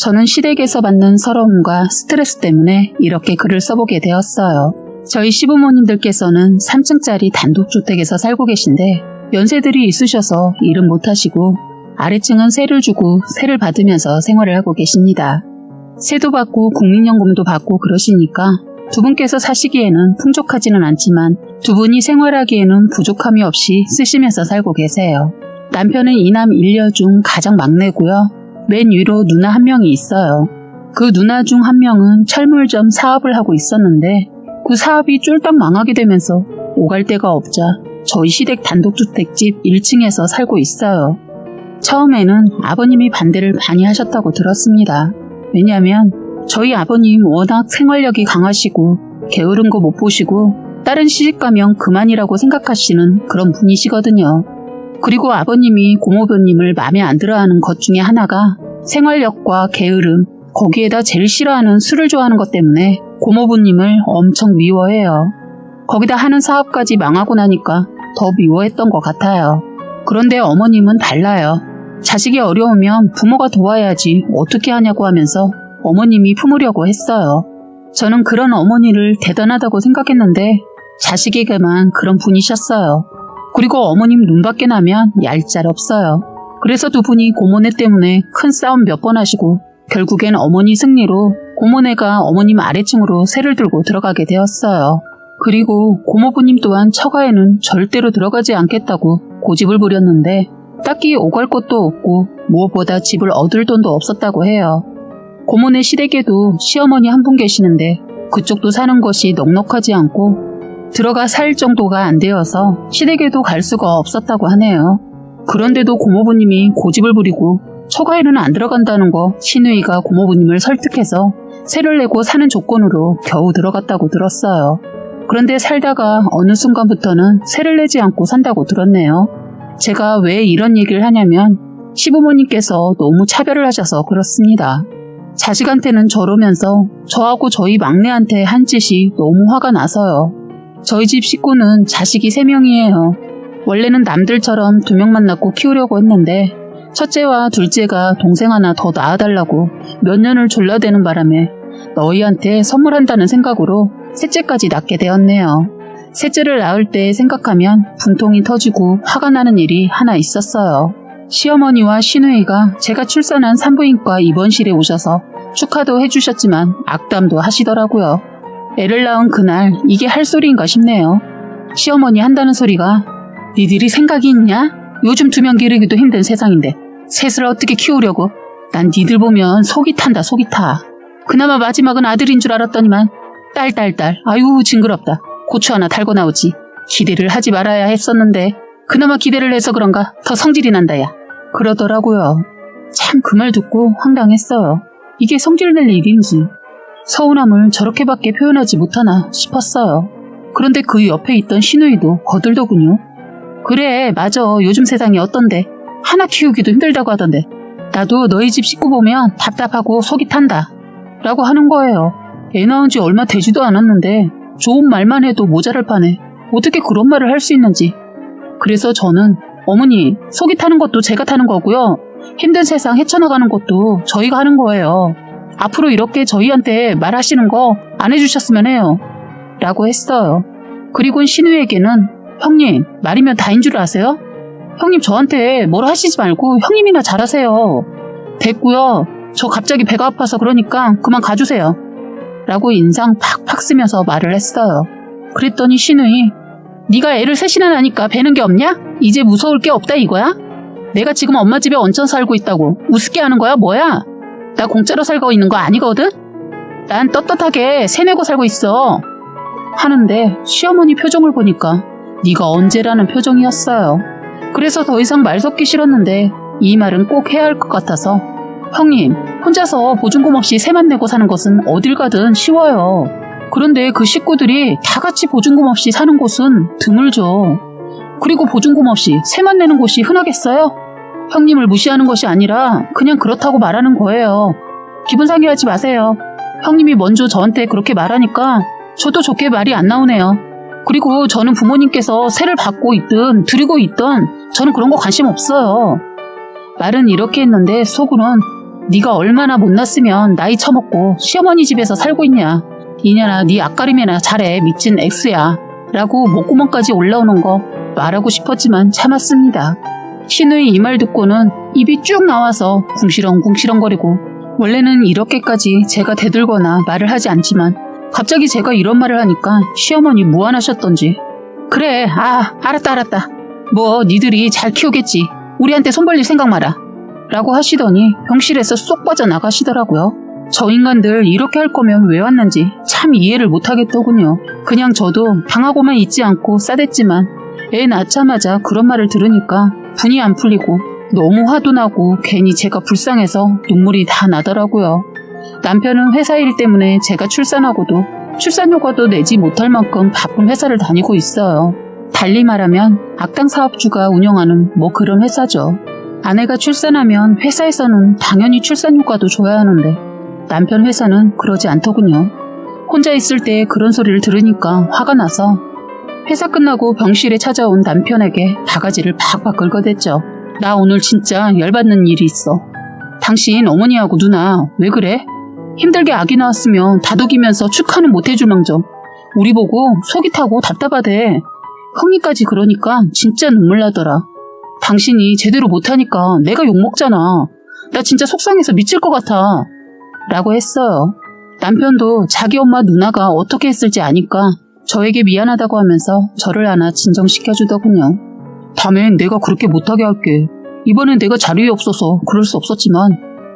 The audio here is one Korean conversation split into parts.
저는 시댁에서 받는 서러움과 스트레스 때문에 이렇게 글을 써보게 되었어요. 저희 시부모님들께서는 3층짜리 단독주택에서 살고 계신데 연세들이 있으셔서 일은 못하시고 아래층은 세를 주고 세를 받으면서 생활을 하고 계십니다. 세도 받고 국민연금도 받고 그러시니까 두 분께서 사시기에는 풍족하지는 않지만 두 분이 생활하기에는 부족함이 없이 쓰시면서 살고 계세요. 남편은 이남 일녀 중 가장 막내고요. 맨 위로 누나 한 명이 있어요. 그 누나 중 한 명은 철물점 사업을 하고 있었는데 그 사업이 쫄딱 망하게 되면서 오갈 데가 없자 저희 시댁 단독주택집 1층에서 살고 있어요. 처음에는 아버님이 반대를 많이 하셨다고 들었습니다. 왜냐하면 저희 아버님 워낙 생활력이 강하시고 게으른 거 못 보시고 다른 시집 가면 그만이라고 생각하시는 그런 분이시거든요. 그리고 아버님이 고모부님을 마음에 안 들어하는 것 중에 하나가 생활력과 게으름, 거기에다 제일 싫어하는 술을 좋아하는 것 때문에 고모부님을 엄청 미워해요. 거기다 하는 사업까지 망하고 나니까 더 미워했던 것 같아요. 그런데 어머님은 달라요. 자식이 어려우면 부모가 도와야지 어떻게 하냐고 하면서 어머님이 품으려고 했어요. 저는 그런 어머니를 대단하다고 생각했는데 자식에게만 그런 분이셨어요. 그리고 어머님 눈밖에 나면 얄짤없어요. 그래서 두 분이 고모네 때문에 큰 싸움 몇 번 하시고 결국엔 어머니 승리로 고모네가 어머님 아래층으로 세를 들고 들어가게 되었어요. 그리고 고모부님 또한 처가에는 절대로 들어가지 않겠다고 고집을 부렸는데 딱히 오갈 것도 없고 무엇보다 집을 얻을 돈도 없었다고 해요. 고모네 시댁에도 시어머니 한 분 계시는데 그쪽도 사는 것이 넉넉하지 않고 들어가 살 정도가 안 되어서 시댁에도 갈 수가 없었다고 하네요. 그런데도 고모부님이 고집을 부리고 처가에는 안 들어간다는 거 시누이가 고모부님을 설득해서 세를 내고 사는 조건으로 겨우 들어갔다고 들었어요. 그런데 살다가 어느 순간부터는 세를 내지 않고 산다고 들었네요. 제가 왜 이런 얘기를 하냐면 시부모님께서 너무 차별을 하셔서 그렇습니다. 자식한테는 저러면서 저하고 저희 막내한테 한 짓이 너무 화가 나서요. 저희 집 식구는 자식이 3명이에요. 원래는 남들처럼 2명만 낳고 키우려고 했는데 첫째와 둘째가 동생 하나 더 낳아달라고 몇 년을 졸라대는 바람에 너희한테 선물한다는 생각으로 셋째까지 낳게 되었네요. 셋째를 낳을 때 생각하면 분통이 터지고 화가 나는 일이 하나 있었어요. 시어머니와 시누이가 제가 출산한 산부인과 입원실에 오셔서 축하도 해주셨지만 악담도 하시더라고요. 애를 낳은 그날 이게 할 소리인가 싶네요. 시어머니 한다는 소리가 니들이 생각이 있냐? 요즘 2명 기르기도 힘든 세상인데 셋을 어떻게 키우려고? 난 니들 보면 속이 탄다 속이 타. 그나마 마지막은 아들인 줄 알았더니만 딸 아유 징그럽다. 고추 하나 달고 나오지. 기대를 하지 말아야 했었는데 그나마 기대를 해서 그런가 더 성질이 난다 야. 그러더라고요. 참 그 말 듣고 황당했어요. 이게 성질낼 일인지 서운함을 저렇게밖에 표현하지 못하나 싶었어요. 그런데 그 옆에 있던 시누이도 거들더군요. 그래 맞아 요즘 세상이 어떤데 하나 키우기도 힘들다고 하던데 나도 너희 집 식구 보면 답답하고 속이 탄다 라고 하는 거예요. 애 낳은 지 얼마 되지도 않았는데 좋은 말만 해도 모자랄 판에 어떻게 그런 말을 할 수 있는지. 그래서 저는 어머니 속이 타는 것도 제가 타는 거고요. 힘든 세상 헤쳐나가는 것도 저희가 하는 거예요. 앞으로 이렇게 저희한테 말하시는 거 안 해주셨으면 해요. 라고 했어요. 그리고 신우에게는 형님 말이면 다인 줄 아세요? 형님 저한테 뭐라 하시지 말고 형님이나 잘하세요. 됐고요. 저 갑자기 배가 아파서 그러니까 그만 가주세요. 라고 인상 팍팍 쓰면서 말을 했어요. 그랬더니 시누이 네가 애를 셋이나 낳으니까 배는 게 없냐? 이제 무서울 게 없다 이거야? 내가 지금 엄마 집에 얹혀 살고 있다고 우습게 하는 거야 뭐야? 나 공짜로 살고 있는 거 아니거든? 난 떳떳하게 세내고 살고 있어. 하는데 시어머니 표정을 보니까 네가 언제라는 표정이었어요. 그래서 더 이상 말 섞기 싫었는데 이 말은 꼭 해야 할 것 같아서 형님 혼자서 보증금 없이 세만 내고 사는 것은 어딜 가든 쉬워요. 그런데 그 식구들이 다 같이 보증금 없이 사는 곳은 드물죠. 그리고 보증금 없이 세만 내는 곳이 흔하겠어요? 형님을 무시하는 것이 아니라 그냥 그렇다고 말하는 거예요. 기분 상해하지 마세요. 형님이 먼저 저한테 그렇게 말하니까 저도 좋게 말이 안 나오네요. 그리고 저는 부모님께서 세를 받고 있든 드리고 있든 저는 그런 거 관심 없어요. 말은 이렇게 했는데 속으론 네가 얼마나 못났으면 나이 처먹고 시어머니 집에서 살고 있냐. 이년아 네 앞가림이나 잘해 미친 X야. 라고 목구멍까지 올라오는 거 말하고 싶었지만 참았습니다. 신우의 이 말 듣고는 입이 쭉 나와서 궁시렁궁시렁거리고 원래는 이렇게까지 제가 대들거나 말을 하지 않지만 갑자기 제가 이런 말을 하니까 시어머니 무안하셨던지 그래 알았다 뭐 니들이 잘 키우겠지 우리한테 손 벌릴 생각 마라 라고 하시더니 병실에서 쏙 빠져나가시더라고요. 저 인간들 이렇게 할 거면 왜 왔는지 참 이해를 못하겠더군요. 그냥 저도 당하고만 있지 않고 싸댔지만 애 낳자마자 그런 말을 들으니까 분이 안 풀리고 너무 화도 나고 괜히 제가 불쌍해서 눈물이 다 나더라고요. 남편은 회사 일 때문에 제가 출산하고도 출산휴가도 내지 못할 만큼 바쁜 회사를 다니고 있어요. 달리 말하면 악당 사업주가 운영하는 뭐 그런 회사죠. 아내가 출산하면 회사에서는 당연히 출산휴가도 줘야 하는데 남편 회사는 그러지 않더군요. 혼자 있을 때 그런 소리를 들으니까 화가 나서 회사 끝나고 병실에 찾아온 남편에게 바가지를 팍팍 긁어댔죠. 나 오늘 진짜 열받는 일이 있어. 당신 어머니하고 누나 왜 그래? 힘들게 아기 낳았으면 다독이면서 축하는 못해줄 망정 우리 보고 속이 타고 답답하대. 형님까지 그러니까 진짜 눈물 나더라. 당신이 제대로 못하니까 내가 욕먹잖아. 나 진짜 속상해서 미칠 것 같아. 라고 했어요. 남편도 자기 엄마 누나가 어떻게 했을지 아니까 저에게 미안하다고 하면서 저를 안아 진정시켜주더군요. 다음엔 내가 그렇게 못하게 할게. 이번엔 내가 자리에 없어서 그럴 수 없었지만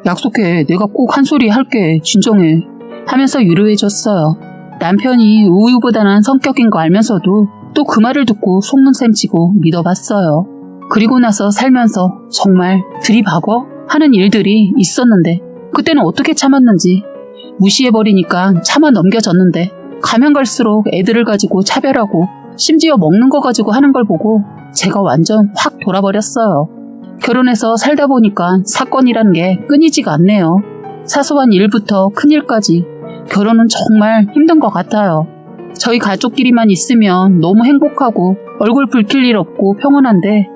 약속해 내가 꼭 한 소리 할게. 진정해. 하면서 위로해줬어요. 남편이 우유부단한 성격인 거 알면서도 또 그 말을 듣고 속눈샘 치고 믿어봤어요. 그리고 나서 살면서 정말 들이박어 하는 일들이 있었는데 그때는 어떻게 참았는지 무시해버리니까 참아 넘겨졌는데 가면 갈수록 애들을 가지고 차별하고 심지어 먹는 거 가지고 하는 걸 보고 제가 완전 확 돌아버렸어요. 결혼해서 살다 보니까 사건이란 게 끊이지가 않네요. 사소한 일부터 큰일까지 결혼은 정말 힘든 것 같아요. 저희 가족끼리만 있으면 너무 행복하고 얼굴 붉힐 일 없고 평온한데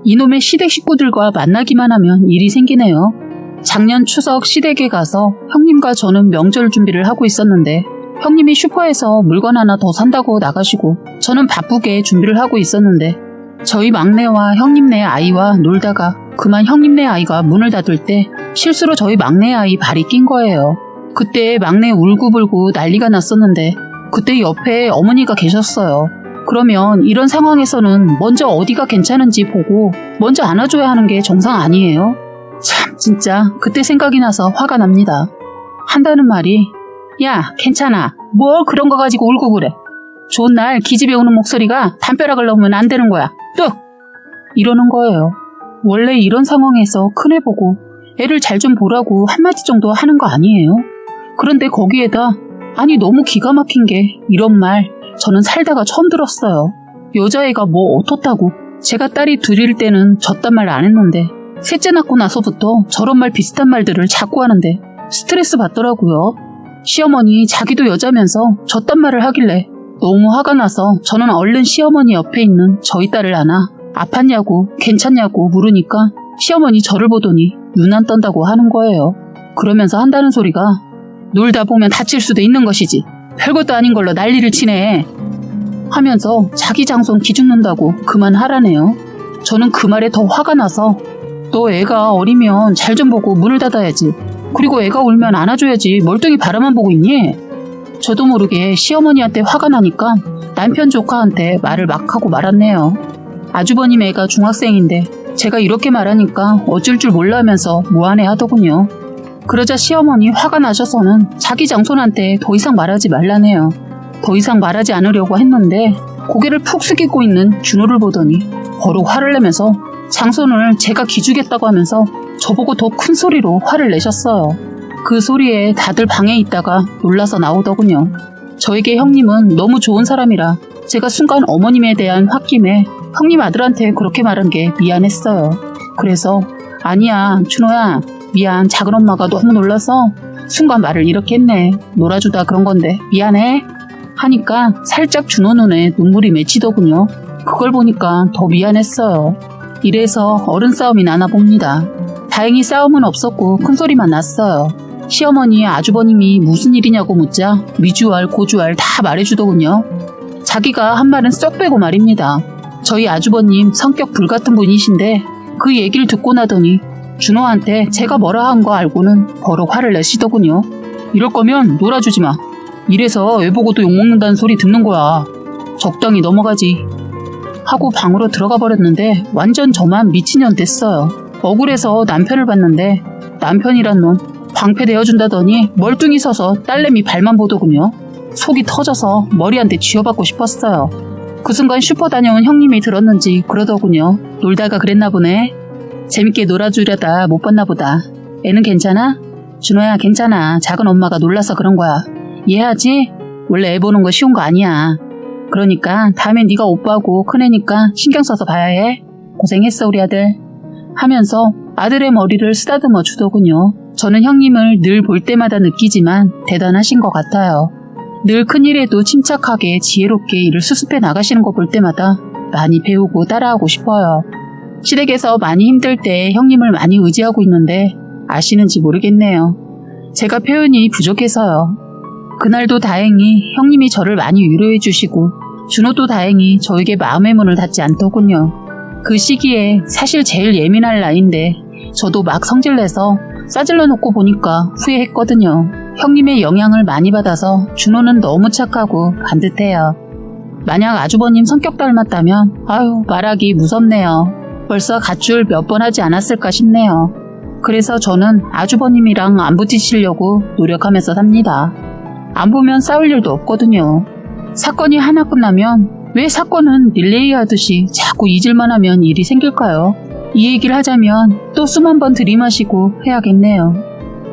이놈의 시댁 식구들과 만나기만 하면 일이 생기네요. 작년 추석 시댁에 가서 형님과 저는 명절 준비를 하고 있었는데 형님이 슈퍼에서 물건 하나 더 산다고 나가시고 저는 바쁘게 준비를 하고 있었는데 저희 막내와 형님네 아이와 놀다가 그만 형님네 아이가 문을 닫을 때 실수로 저희 막내 아이 발이 낀 거예요. 그때 막내 울고불고 난리가 났었는데 그때 옆에 어머니가 계셨어요. 그러면 이런 상황에서는 먼저 어디가 괜찮은지 보고 먼저 안아줘야 하는 게 정상 아니에요? 참 진짜 그때 생각이 나서 화가 납니다. 한다는 말이 야 괜찮아 뭘 그런 거 가지고 울고 그래. 좋은 날 기집애 우는 목소리가 담벼락을 넘으면 안 되는 거야. 뚝! 이러는 거예요. 원래 이런 상황에서 큰애 보고 애를 잘 좀 보라고 한마디 정도 하는 거 아니에요? 그런데 거기에다 아니 너무 기가 막힌 게 이런 말 저는 살다가 처음 들었어요. 여자애가 뭐 어떻다고. 제가 딸이 둘일 때는 저딴 말 안 했는데 셋째 낳고 나서부터 저런 말 비슷한 말들을 자꾸 하는데 스트레스 받더라고요. 시어머니 자기도 여자면서 저딴 말을 하길래 너무 화가 나서 저는 얼른 시어머니 옆에 있는 저희 딸을 안아 아팠냐고 괜찮냐고 물으니까 시어머니 저를 보더니 눈 안 떤다고 하는 거예요. 그러면서 한다는 소리가 놀다 보면 다칠 수도 있는 것이지 별것도 아닌 걸로 난리를 치네 하면서 자기 장손 기죽는다고 그만하라네요. 저는 그 말에 더 화가 나서 너 애가 어리면 잘 좀 보고 문을 닫아야지. 그리고 애가 울면 안아줘야지 멀뚱히 바라만 보고 있니? 저도 모르게 시어머니한테 화가 나니까 남편 조카한테 말을 막 하고 말았네요. 아주버님 애가 중학생인데 제가 이렇게 말하니까 어쩔 줄 몰라 하면서 무안해 하더군요. 그러자 시어머니 화가 나셔서는 자기 장손한테 더 이상 말하지 말라네요. 더 이상 말하지 않으려고 했는데 고개를 푹 숙이고 있는 준호를 보더니 버럭 화를 내면서 장손을 제가 기주겠다고 하면서 저보고 더 큰 소리로 화를 내셨어요. 그 소리에 다들 방에 있다가 놀라서 나오더군요. 저에게 형님은 너무 좋은 사람이라 제가 순간 어머님에 대한 홧김에 형님 아들한테 그렇게 말한 게 미안했어요. 그래서 아니야 준호야 미안 작은 엄마가 너무 놀라서 순간 말을 이렇게 했네. 놀아주다 그런 건데 미안해 하니까 살짝 준호 눈에 눈물이 맺히더군요. 그걸 보니까 더 미안했어요. 이래서 어른 싸움이 나나 봅니다. 다행히 싸움은 없었고 큰소리만 났어요. 시어머니, 아주버님이 무슨 일이냐고 묻자 위주알, 고주알 다 말해주더군요. 자기가 한 말은 쏙 빼고 말입니다. 저희 아주버님 성격 불같은 분이신데 그 얘기를 듣고 나더니 준호한테 제가 뭐라 한 거 알고는 버럭 화를 내시더군요. 이럴 거면 놀아주지 마. 이래서 애보고도 욕먹는다는 소리 듣는 거야. 적당히 넘어가지. 하고 방으로 들어가 버렸는데 완전 저만 미친년 됐어요. 억울해서 남편을 봤는데 남편이란 놈 방패되어준다더니 멀뚱히 서서 딸내미 발만 보더군요. 속이 터져서 머리 한 대 쥐어받고 싶었어요. 그 순간 슈퍼 다녀온 형님이 들었는지 그러더군요. 놀다가 그랬나 보네. 재밌게 놀아주려다 못 봤나 보다. 애는 괜찮아? 준호야 괜찮아. 작은 엄마가 놀라서 그런 거야. 이해하지? 원래 애 보는 거 쉬운 거 아니야. 그러니까 다음엔 네가 오빠고 큰애니까 신경 써서 봐야 해. 고생했어 우리 아들. 하면서 아들의 머리를 쓰다듬어 주더군요. 저는 형님을 늘 볼 때마다 느끼지만 대단하신 것 같아요. 늘 큰일에도 침착하게 지혜롭게 일을 수습해 나가시는 거 볼 때마다 많이 배우고 따라하고 싶어요. 시댁에서 많이 힘들 때 형님을 많이 의지하고 있는데 아시는지 모르겠네요. 제가 표현이 부족해서요. 그날도 다행히 형님이 저를 많이 위로해 주시고 준호도 다행히 저에게 마음의 문을 닫지 않더군요. 그 시기에 사실 제일 예민할 나이인데 저도 막 성질내서 싸질러 놓고 보니까 후회했거든요. 형님의 영향을 많이 받아서 준호는 너무 착하고 반듯해요. 만약 아주버님 성격 닮았다면 아유 말하기 무섭네요. 벌써 갓줄 몇 번 하지 않았을까 싶네요. 그래서 저는 아주버님이랑 안 부딪히려고 노력하면서 삽니다. 안 보면 싸울 일도 없거든요. 사건이 하나 끝나면 왜 사건은 릴레이 하듯이 자꾸 잊을만 하면 일이 생길까요? 이 얘기를 하자면 또 수만 번 들이마시고 해야겠네요.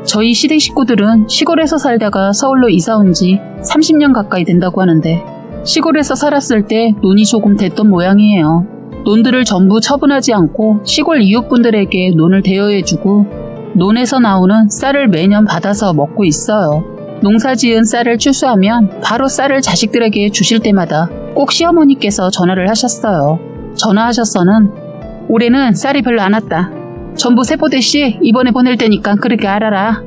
저희 시댁 식구들은 시골에서 살다가 서울로 이사 온 지 30년 가까이 된다고 하는데 시골에서 살았을 때 논이 조금 됐던 모양이에요. 논들을 전부 처분하지 않고 시골 이웃분들에게 논을 대여해주고 논에서 나오는 쌀을 매년 받아서 먹고 있어요. 농사지은 쌀을 추수하면 바로 쌀을 자식들에게 주실 때마다 꼭 시어머니께서 전화를 하셨어요. 전화하셔서는 올해는 쌀이 별로 안 왔다. 전부 세포대씩 이번에 보낼 테니까 그렇게 알아라.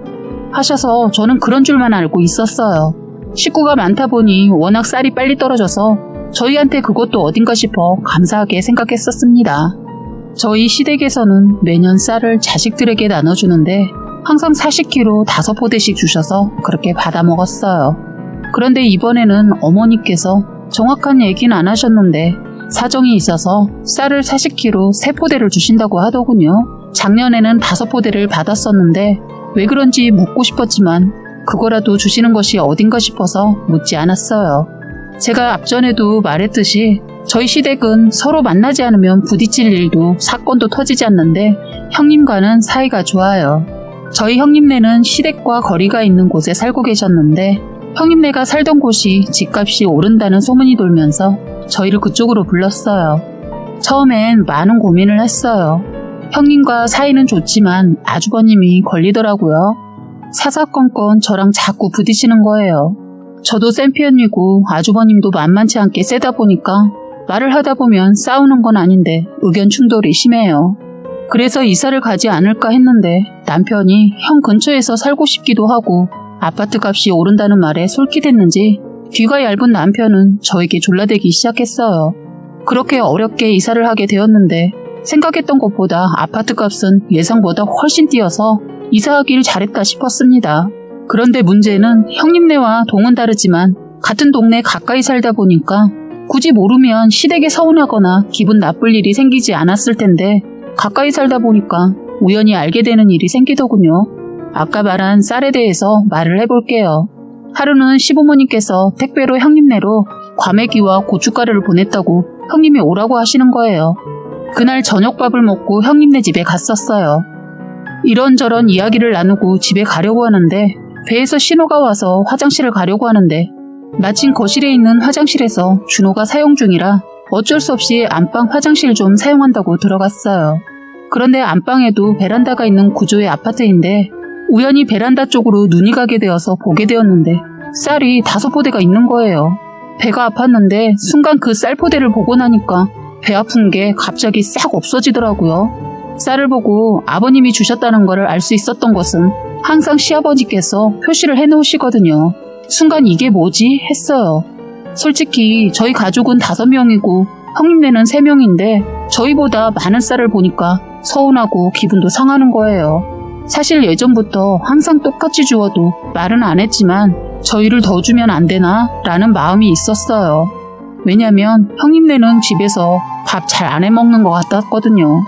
하셔서 저는 그런 줄만 알고 있었어요. 식구가 많다 보니 워낙 쌀이 빨리 떨어져서 저희한테 그것도 어딘가 싶어 감사하게 생각했었습니다. 저희 시댁에서는 매년 쌀을 자식들에게 나눠주는데 항상 40kg 5포대씩 주셔서 그렇게 받아 먹었어요. 그런데 이번에는 어머니께서 정확한 얘기는 안 하셨는데 사정이 있어서 쌀을 40kg 3포대를 주신다고 하더군요. 작년에는 5포대를 받았었는데 왜 그런지 묻고 싶었지만 그거라도 주시는 것이 어딘가 싶어서 묻지 않았어요. 제가 앞전에도 말했듯이 저희 시댁은 서로 만나지 않으면 부딪힐 일도 사건도 터지지 않는데 형님과는 사이가 좋아요. 저희 형님네는 시댁과 거리가 있는 곳에 살고 계셨는데 형님네가 살던 곳이 집값이 오른다는 소문이 돌면서 저희를 그쪽으로 불렀어요. 처음엔 많은 고민을 했어요. 형님과 사이는 좋지만 아주버님이 걸리더라고요. 사사건건 저랑 자꾸 부딪히는 거예요. 저도 센 편이고 아주버님도 만만치 않게 세다 보니까 말을 하다 보면 싸우는 건 아닌데 의견 충돌이 심해요. 그래서 이사를 가지 않을까 했는데 남편이 형 근처에서 살고 싶기도 하고 아파트 값이 오른다는 말에 솔깃했는지 귀가 얇은 남편은 저에게 졸라대기 시작했어요. 그렇게 어렵게 이사를 하게 되었는데 생각했던 것보다 아파트 값은 예상보다 훨씬 뛰어서 이사하길 잘했다 싶었습니다. 그런데 문제는 형님네와 동은 다르지만 같은 동네 가까이 살다 보니까 굳이 모르면 시댁에 서운하거나 기분 나쁠 일이 생기지 않았을 텐데 가까이 살다 보니까 우연히 알게 되는 일이 생기더군요. 아까 말한 쌀에 대해서 말을 해볼게요. 하루는 시부모님께서 택배로 형님네로 과메기와 고춧가루를 보냈다고 형님이 오라고 하시는 거예요. 그날 저녁밥을 먹고 형님네 집에 갔었어요. 이런저런 이야기를 나누고 집에 가려고 하는데 배에서 신호가 와서 화장실을 가려고 하는데 마침 거실에 있는 화장실에서 준호가 사용 중이라 어쩔 수 없이 안방 화장실 좀 사용한다고 들어갔어요. 그런데 안방에도 베란다가 있는 구조의 아파트인데 우연히 베란다 쪽으로 눈이 가게 되어서 보게 되었는데 쌀이 5포대가 있는 거예요. 배가 아팠는데 순간 그 쌀포대를 보고 나니까 배 아픈 게 갑자기 싹 없어지더라고요. 쌀을 보고 아버님이 주셨다는 것을 알 수 있었던 것은 항상 시아버지께서 표시를 해놓으시거든요. 순간 이게 뭐지? 했어요. 솔직히 저희 가족은 5명이고 형님네는 3명인데 저희보다 많은 쌀을 보니까 서운하고 기분도 상하는 거예요. 사실 예전부터 항상 똑같이 주어도 말은 안 했지만 저희를 더 주면 안 되나? 라는 마음이 있었어요. 왜냐면 형님네는 집에서 밥 잘 안 해먹는 것 같았거든요.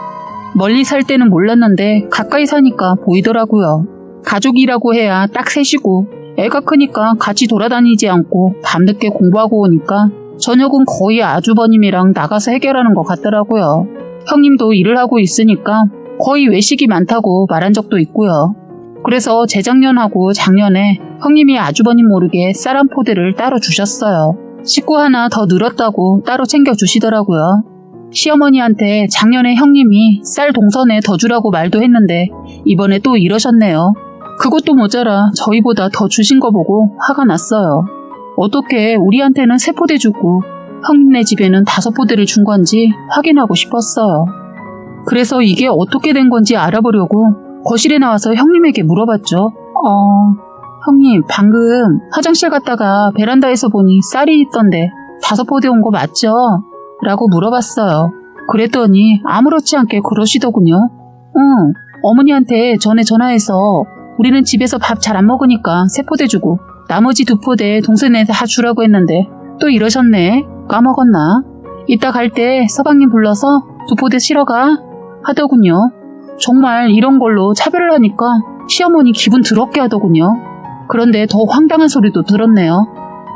멀리 살 때는 몰랐는데 가까이 사니까 보이더라고요. 가족이라고 해야 딱 셋이고 애가 크니까 같이 돌아다니지 않고 밤늦게 공부하고 오니까 저녁은 거의 아주버님이랑 나가서 해결하는 것 같더라고요. 형님도 일을 하고 있으니까 거의 외식이 많다고 말한 적도 있고요. 그래서 재작년하고 작년에 형님이 아주버님 모르게 쌀 한 포대를 따로 주셨어요. 식구 하나 더 늘었다고 따로 챙겨주시더라고요. 시어머니한테 작년에 형님이 쌀 동선에 더 주라고 말도 했는데 이번에 또 이러셨네요. 그것도 모자라 저희보다 더 주신 거 보고 화가 났어요. 어떻게 우리한테는 3포대 주고 형님네 집에는 5포대를 준 건지 확인하고 싶었어요. 그래서 이게 어떻게 된 건지 알아보려고 거실에 나와서 형님에게 물어봤죠. 형님, 방금 화장실 갔다가 베란다에서 보니 쌀이 있던데 5포대 온 거 맞죠? 라고 물어봤어요. 그랬더니 아무렇지 않게 그러시더군요. 응, 어머니한테 전에 전화해서 우리는 집에서 밥 잘 안 먹으니까 3포대 주고 나머지 2포대 동생네 다 주라고 했는데 또 이러셨네. 까먹었나? 이따 갈 때 서방님 불러서 2포대 실어가 하더군요. 정말 이런 걸로 차별을 하니까 시어머니 기분 더럽게 하더군요. 그런데 더 황당한 소리도 들었네요.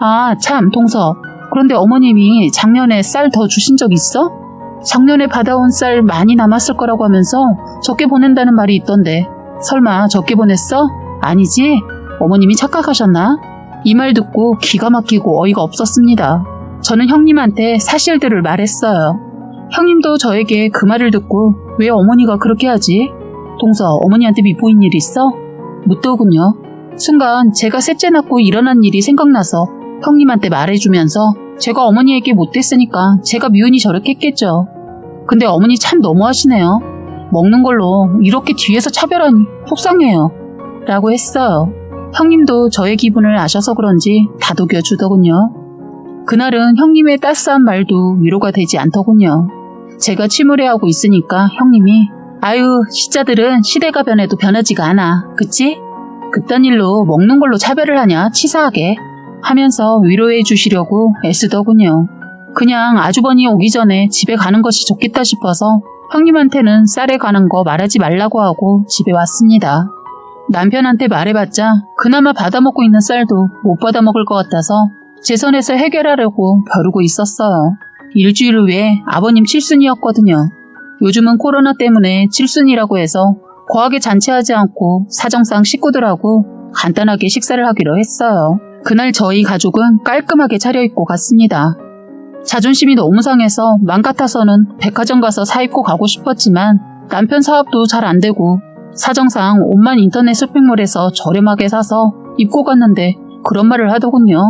아, 참, 동서. 그런데 어머님이 작년에 쌀 더 주신 적 있어? 작년에 받아온 쌀 많이 남았을 거라고 하면서 적게 보낸다는 말이 있던데 설마 적게 보냈어? 아니지? 어머님이 착각하셨나? 이 말 듣고 기가 막히고 어이가 없었습니다. 저는 형님한테 사실들을 말했어요. 형님도 저에게 그 말을 듣고 왜 어머니가 그렇게 하지? 동서, 어머니한테 밉보인 일 있어? 묻더군요. 순간 제가 셋째 낳고 일어난 일이 생각나서 형님한테 말해주면서 제가 어머니에게 못됐으니까 제가 미운이 저렇게 했겠죠. 근데 어머니 참 너무하시네요. 먹는 걸로 이렇게 뒤에서 차별하니 속상해요. 라고 했어요. 형님도 저의 기분을 아셔서 그런지 다독여 주더군요. 그날은 형님의 따스한 말도 위로가 되지 않더군요. 제가 침울해하고 있으니까 형님이 아유, 시자들은 시대가 변해도 변하지가 않아. 그치? 그딴 일로 먹는 걸로 차별을 하냐, 치사하게. 하면서 위로해 주시려고 애쓰더군요. 그냥 아주버니 오기 전에 집에 가는 것이 좋겠다 싶어서 형님한테는 쌀에 가는 거 말하지 말라고 하고 집에 왔습니다. 남편한테 말해봤자 그나마 받아먹고 있는 쌀도 못 받아먹을 것 같아서 제 선에서 해결하려고 벼르고 있었어요. 일주일 후에 아버님 칠순이었거든요. 요즘은 코로나 때문에 칠순이라고 해서 거하게 잔치하지 않고 사정상 식구들하고 간단하게 식사를 하기로 했어요. 그날 저희 가족은 깔끔하게 차려입고 갔습니다. 자존심이 너무 상해서 맘 같아서는 백화점 가서 사입고 가고 싶었지만 남편 사업도 잘 안 되고 사정상 옷만 인터넷 쇼핑몰에서 저렴하게 사서 입고 갔는데 그런 말을 하더군요.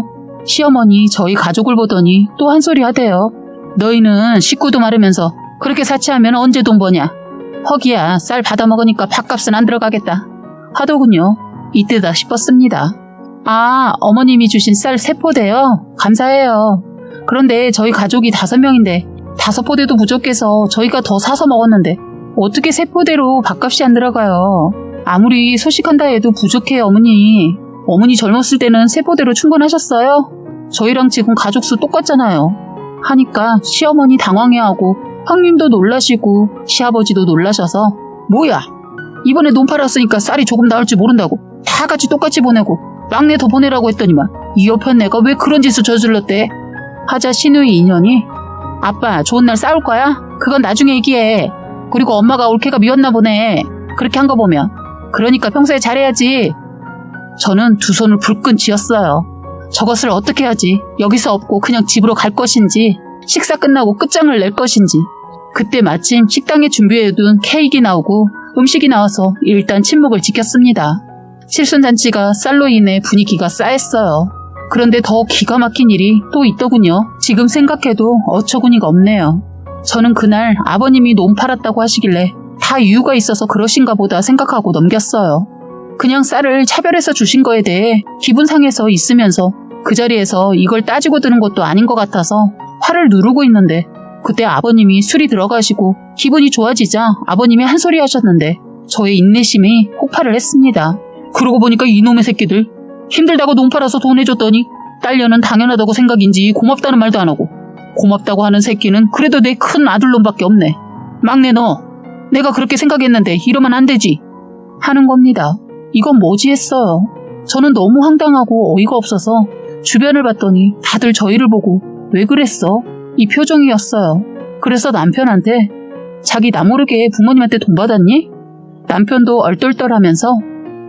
시어머니 저희 가족을 보더니 또 한 소리 하대요. 너희는 식구도 마르면서 그렇게 사치하면 언제 돈 버냐? 허기야, 쌀 받아먹으니까 밥값은 안 들어가겠다 하더군요. 이때다 싶었습니다. 아, 어머님이 주신 쌀 3포대요? 감사해요. 그런데 저희 가족이 5명인데 5포대도 부족해서 저희가 더 사서 먹었는데 어떻게 3포대로 밥값이 안 들어가요? 아무리 소식한다 해도 부족해요, 어머니. 어머니 젊었을 때는 3포대로 충분하셨어요? 저희랑 지금 가족 수 똑같잖아요. 하니까 시어머니 당황해하고 형님도 놀라시고 시아버지도 놀라셔서 뭐야? 이번에 논 팔았으니까 쌀이 조금 나올 줄 모른다고 다 같이 똑같이 보내고 막내 더 보내라고 했더니만 이 옆에 내가 왜 그런 짓을 저질렀대? 하자 시누이 인연이 아빠 좋은 날 싸울 거야? 그건 나중에 얘기해. 그리고 엄마가 올케가 미웠나 보네. 그렇게 한 거 보면. 그러니까 평소에 잘해야지. 저는 두 손을 불끈 쥐었어요. 저것을 어떻게 하지? 여기서 없고 그냥 집으로 갈 것인지 식사 끝나고 끝장을 낼 것인지. 그때 마침 식당에 준비해둔 케이크가 나오고 음식이 나와서 일단 침묵을 지켰습니다. 칠순잔치가 쌀로 인해 분위기가 싸했어요. 그런데 더 기가 막힌 일이 또 있더군요. 지금 생각해도 어처구니가 없네요. 저는 그날 아버님이 논 팔았다고 하시길래 다 이유가 있어서 그러신가 보다 생각하고 넘겼어요. 그냥 쌀을 차별해서 주신 거에 대해 기분 상해서 있으면서 그 자리에서 이걸 따지고 드는 것도 아닌 것 같아서 화를 누르고 있는데 그때 아버님이 술이 들어가시고 기분이 좋아지자 아버님이 한 소리 하셨는데 저의 인내심이 폭발을 했습니다. 그러고 보니까 이놈의 새끼들 힘들다고 논 팔아서 돈 해줬더니 딸려는 당연하다고 생각인지 고맙다는 말도 안 하고 고맙다고 하는 새끼는 그래도 내 큰 아들놈밖에 없네. 막내 너 내가 그렇게 생각했는데 이러면 안 되지 하는 겁니다. 이건 뭐지 했어요. 저는 너무 황당하고 어이가 없어서 주변을 봤더니 다들 저희를 보고 왜 그랬어? 이 표정이었어요. 그래서 남편한테 자기 나 모르게 부모님한테 돈 받았니? 남편도 얼떨떨하면서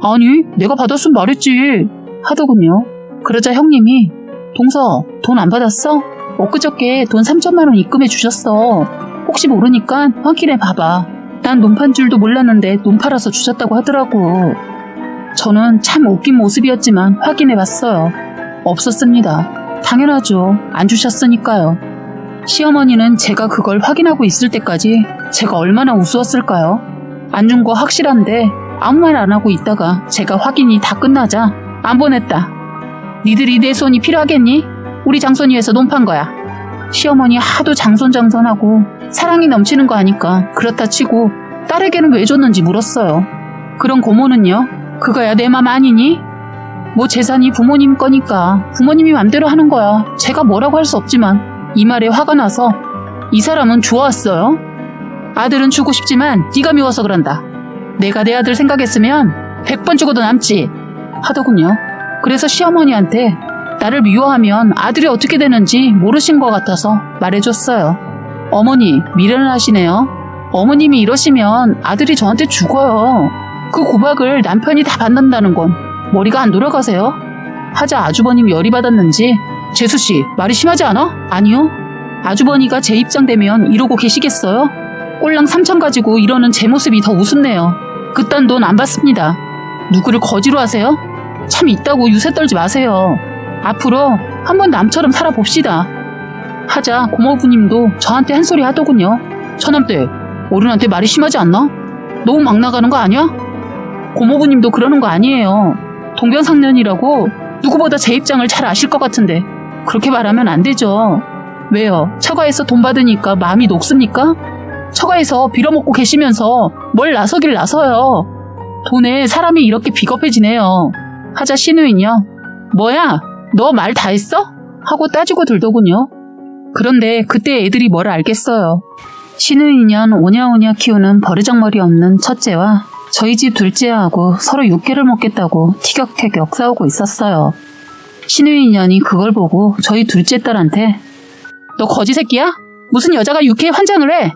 아니 내가 받았으면 말했지 하더군요. 그러자 형님이 동서 돈 안 받았어? 엊그저께 돈 3천만 원 입금해 주셨어. 혹시 모르니까 확인해 봐봐. 난 논 판 줄도 몰랐는데 논 팔아서 주셨다고 하더라고. 저는 참 웃긴 모습이었지만 확인해 봤어요. 없었습니다. 당연하죠. 안 주셨으니까요. 시어머니는 제가 그걸 확인하고 있을 때까지 제가 얼마나 우스웠을까요? 안 준 거 확실한데 아무 말 안 하고 있다가 제가 확인이 다 끝나자 안 보냈다. 니들이 내 손이 필요하겠니? 우리 장손이에서 논 판 거야. 시어머니 하도 장손하고 사랑이 넘치는 거 아니까 그렇다 치고 딸에게는 왜 줬는지 물었어요. 그런 고모는요? 그거야 내 맘 아니니? 뭐 재산이 부모님 거니까 부모님이 맘대로 하는 거야. 제가 뭐라고 할 수 없지만 이 말에 화가 나서 이 사람은 좋았어요. 아들은 주고 싶지만 네가 미워서 그런다. 내가 내 아들 생각했으면 100번 죽어도 남지 하더군요. 그래서 시어머니한테 나를 미워하면 아들이 어떻게 되는지 모르신 것 같아서 말해줬어요. 어머니 미련을 하시네요. 어머님이 이러시면 아들이 저한테 죽어요. 그 구박을 남편이 다 받는다는 건 머리가 안 돌아가세요? 하자 아주버님이 열이 받았는지 재수씨 말이 심하지 않아? 아니요. 아주버니가 제 입장 되면 이러고 계시겠어요? 꼴랑 3천 가지고 이러는 제 모습이 더 우습네요. 그딴 돈 안 받습니다. 누구를 거지로 하세요? 참 있다고 유세 떨지 마세요. 앞으로 한번 남처럼 살아봅시다. 하자 고모부님도 저한테 한 소리 하더군요. 처남댁 어른한테 말이 심하지 않나? 너무 막 나가는 거 아니야? 고모부님도 그러는 거 아니에요. 동병상련이라고 누구보다 제 입장을 잘 아실 것 같은데 그렇게 말하면 안 되죠. 왜요? 처가에서 돈 받으니까 마음이 녹습니까? 처가에서 빌어먹고 계시면서 뭘 나서길 나서요. 돈에 사람이 이렇게 비겁해지네요. 하자 시누이는요. 뭐야? 너 말 다 했어? 하고 따지고 들더군요. 그런데 그때 애들이 뭘 알겠어요. 시누이년 오냐오냐 키우는 버르장머리 없는 첫째와 저희 집 둘째하고 서로 육회를 먹겠다고 티격태격 싸우고 있었어요. 시누이년이 그걸 보고 저희 둘째 딸한테 너 거지 새끼야? 무슨 여자가 육회에 환장을 해?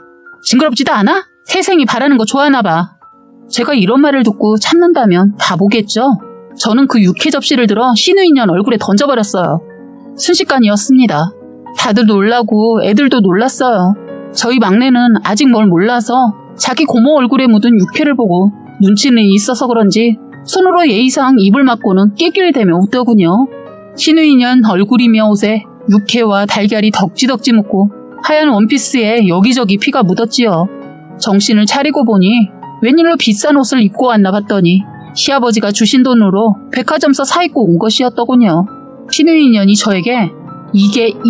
징그럽지도 않아? 태생이 바라는 거 좋아하나 봐. 제가 이런 말을 듣고 참는다면 바보겠죠? 저는 그 육회 접시를 들어 시누이년 얼굴에 던져버렸어요. 순식간이었습니다. 다들 놀라고 애들도 놀랐어요. 저희 막내는 아직 뭘 몰라서 자기 고모 얼굴에 묻은 육회를 보고 눈치는 있어서 그런지 손으로 예의상 입을 막고는 낄낄 대며 웃더군요. 시누이년 얼굴이며 옷에 육회와 달걀이 덕지덕지 묻고 하얀 원피스에 여기저기 피가 묻었지요. 정신을 차리고 보니 웬일로 비싼 옷을 입고 왔나 봤더니 시아버지가 주신 돈으로 백화점서 사입고 온 것이었더군요. 시누이년이 저에게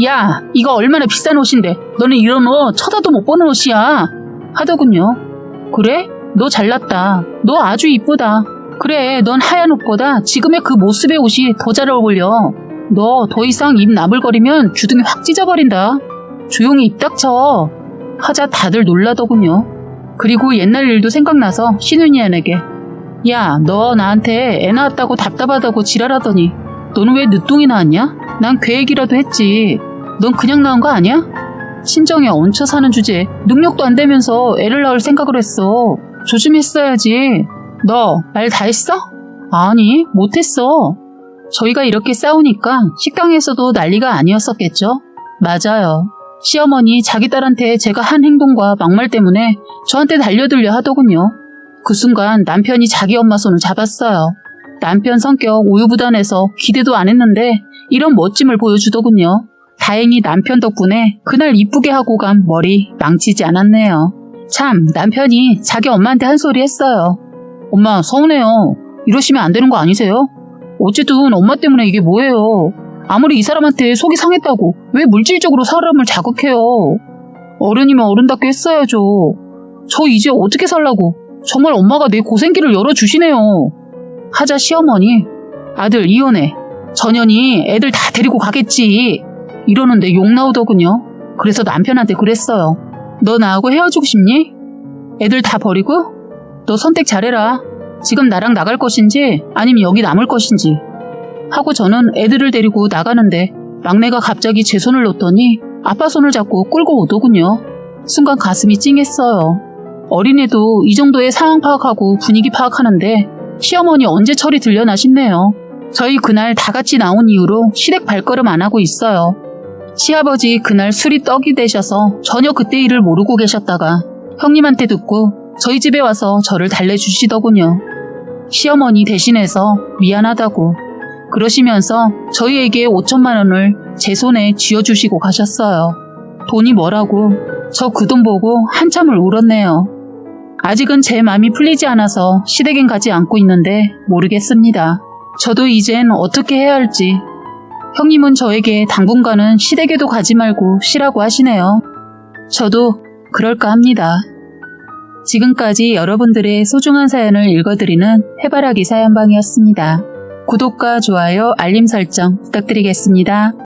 야 이거 얼마나 비싼 옷인데 너는 이런 옷 쳐다도 못 보는 옷이야 하더군요. 그래? 너 잘났다. 너 아주 이쁘다. 그래 넌 하얀 옷보다 지금의 그 모습의 옷이 더 잘 어울려. 너 더 이상 입 나불거리면 주둥이 확 찢어버린다. 조용히 입 닥쳐 하자 다들 놀라더군요. 그리고 옛날 일도 생각나서 시누이년에게 야 너 나한테 애 낳았다고 답답하다고 지랄하더니 너는 왜 늦둥이 낳았냐? 난 계획이라도 했지. 넌 그냥 낳은 거 아니야? 친정에 얹혀 사는 주제에 능력도 안 되면서 애를 낳을 생각을 했어. 조심했어야지. 너 말 다 했어? 아니 못했어. 저희가 이렇게 싸우니까 식당에서도 난리가 아니었었겠죠? 맞아요. 시어머니 자기 딸한테 제가 한 행동과 막말 때문에 저한테 달려들려 하더군요. 그 순간 남편이 자기 엄마 손을 잡았어요. 남편 성격 우유부단해서 기대도 안 했는데 이런 멋짐을 보여주더군요. 다행히 남편 덕분에 그날 이쁘게 하고 간 머리 망치지 않았네요. 참, 남편이 자기 엄마한테 한 소리 했어요. 엄마, 서운해요. 이러시면 안 되는 거 아니세요? 어쨌든 엄마 때문에 이게 뭐예요. 아무리 이 사람한테 속이 상했다고 왜 물질적으로 사람을 자극해요. 어른이면 어른답게 했어야죠. 저 이제 어떻게 살라고. 정말 엄마가 내 고생길을 열어주시네요. 하자 시어머니, 아들 이혼해. 전현이 애들 다 데리고 가겠지. 이러는데 욕 나오더군요. 그래서 남편한테 그랬어요. 너 나하고 헤어지고 싶니? 애들 다 버리고? 너 선택 잘해라. 지금 나랑 나갈 것인지 아니면 여기 남을 것인지. 하고 저는 애들을 데리고 나가는데 막내가 갑자기 제 손을 놓더니 아빠 손을 잡고 끌고 오더군요. 순간 가슴이 찡했어요. 어린애도 이 정도의 상황 파악하고 분위기 파악하는데 시어머니 언제 철이 들려나 싶네요. 저희 그날 다 같이 나온 이후로 시댁 발걸음 안 하고 있어요. 시아버지 그날 술이 떡이 되셔서 전혀 그때 일을 모르고 계셨다가 형님한테 듣고 저희 집에 와서 저를 달래주시더군요. 시어머니 대신해서 미안하다고 그러시면서 저희에게 5천만 원을 제 손에 쥐어주시고 가셨어요. 돈이 뭐라고. 저 그 돈 보고 한참을 울었네요. 아직은 제 마음이 풀리지 않아서 시댁엔 가지 않고 있는데 모르겠습니다. 저도 이젠 어떻게 해야 할지. 형님은 저에게 당분간은 시댁에도 가지 말고 쉬라고 하시네요. 저도 그럴까 합니다. 지금까지 여러분들의 소중한 사연을 읽어드리는 해바라기 사연방이었습니다. 구독과 좋아요, 알림 설정 부탁드리겠습니다.